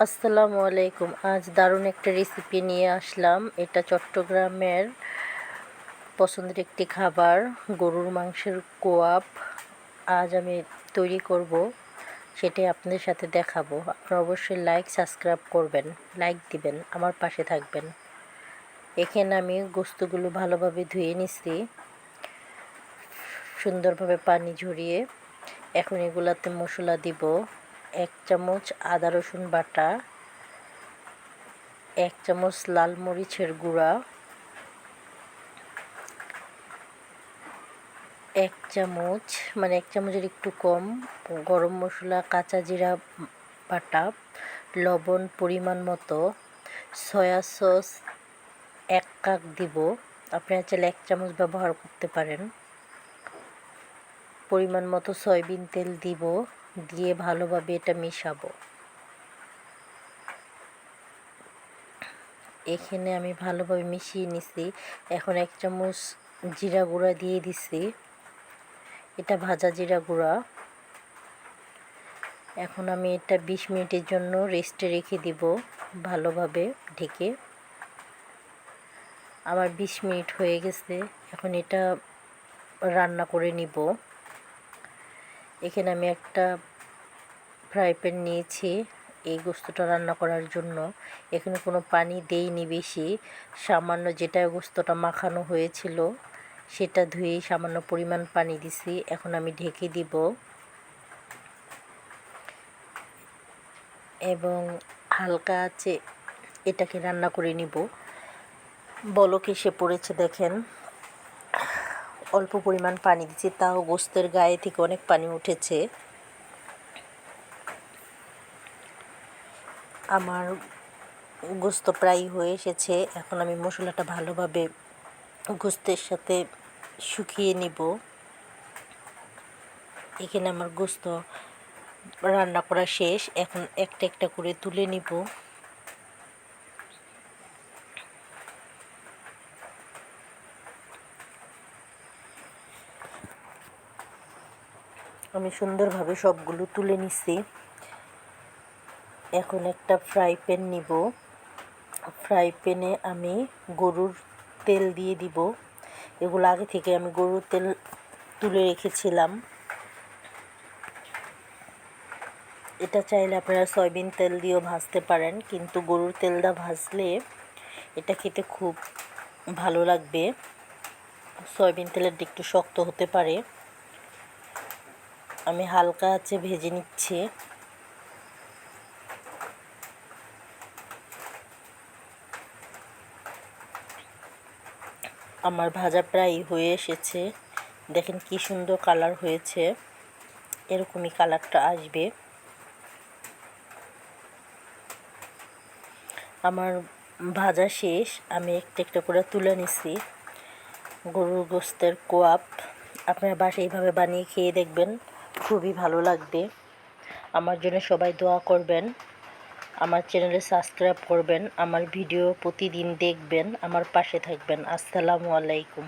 আসসালামু আলাইকুম। আজ দারুণ একটা রেসিপি নিয়ে আসলাম। এটা চট্টগ্রামের পছন্দের একটি খাবার, গরুর মাংসের কোয়াপ। আজ আমি তৈরি করব, সেটাই আপনাদের সাথে দেখাবো। আপনারা অবশ্যই সাবস্ক্রাইব করবেন, লাইক দিবেন, আমার পাশে থাকবেন। এখানে আমি গোস্তগুলো ভালোভাবে ধুয়ে নিছি, সুন্দরভাবে পানি ঝরিয়ে। এখন এগুলাতে মশলা দিব। 1 চামচ আদা রসুন বাটা, 1 চামচ লাল মরিচের গুঁড়া, 1 চামচ মানে 1 চামচের একটু কম গরম মশলা, কাঁচা জিরা বাটা, লবণ পরিমাণ মতো, সয়া সস 1 কাপ দিব। আপনারা চাইলে 1 চামচ ব্যবহার করতে পারেন। পরিমাণ মতো সয়াবিন তেল দিব, দিয়ে ভালোভাবে এটা মেশাবো। এখানে আমি ভালোভাবে মিশিয়ে নিছি। এখন 1 চামচ জিরা গুঁড়া দিয়ে দিছি, এটা ভাজা জিরা গুঁড়া। এখন আমি এটা 20 মিনিটের জন্য রেস্টে রেখে দিব, ভালোভাবে ঢেকে। আমার 20 মিনিট হয়ে গেছে। এখন এটা রান্না করে নিব। এখানে আমি একটা ফ্রাই প্যান নিয়েছি এই গোস্তটা রান্না করার জন্য। এখানে কোনো পানি দেইনি বেশি, সামান্য যেটা গোস্তটা মাখানো হয়েছিল সেটা ধুয়ে সামান্য পরিমাণ পানি দিছি। এখন আমি ঢেকে দিব এবং হালকা আঁচে এটাকে রান্না করে নিব। বলক এসে পড়েছে দেখেন। অল্প পরিমাণ পানি দিচ্ছি, তাও গোস্তের গায়ে থেকে অনেক পানি উঠেছে। আমার গোস্ত প্রায় হয়ে এসেছে। এখন আমি মশলাটা ভালোভাবে গোস্তের সাথে শুকিয়ে নিব। এখানে আমার গোস্ত রান্না করা শেষ। এখন একটা একটা করে তুলে নিব। আমি সুন্দরভাবে সবগুলো তুলে নিছি। এখন একটা ফ্রাই প্যান নিব। ফ্রাই প্যানে আমি গরুর তেল দিয়ে দিব। এগুলো আগে থেকে আমি গরুর তেল তুলে রেখেছিলাম। এটা চাইলে আপনারা সয়াবিন তেল দিয়েও ভাজতে পারেন, কিন্তু গরুর তেলটা ভাজলে এটা খেতে খুব ভালো লাগবে। সয়াবিন তেলের একটু শক্ত হতে পারে। আমি হালকা আঁচে ভেজে নিচ্ছি। আমার ভাজা প্রায় হয়ে এসেছে। দেখেন কি সুন্দর কালার হয়েছে। এরকমই কালারটা আসবে। আমার ভাজা শেষ। আমি একটা একটা করে তুলে নিছি গরুর গোস্তের কোয়াপ। আপনারা বাসায় এইভাবে বানিয়ে খেয়ে দেখবেন, খুবই ভালো লাগবে। আমার জন্য সবাই দোয়া করবেন, আমার চ্যানেলে সাবস্ক্রাইব করবেন, আমার ভিডিও প্রতিদিন দেখবেন, আমার পাশে থাকবেন। আসসালামু আলাইকুম।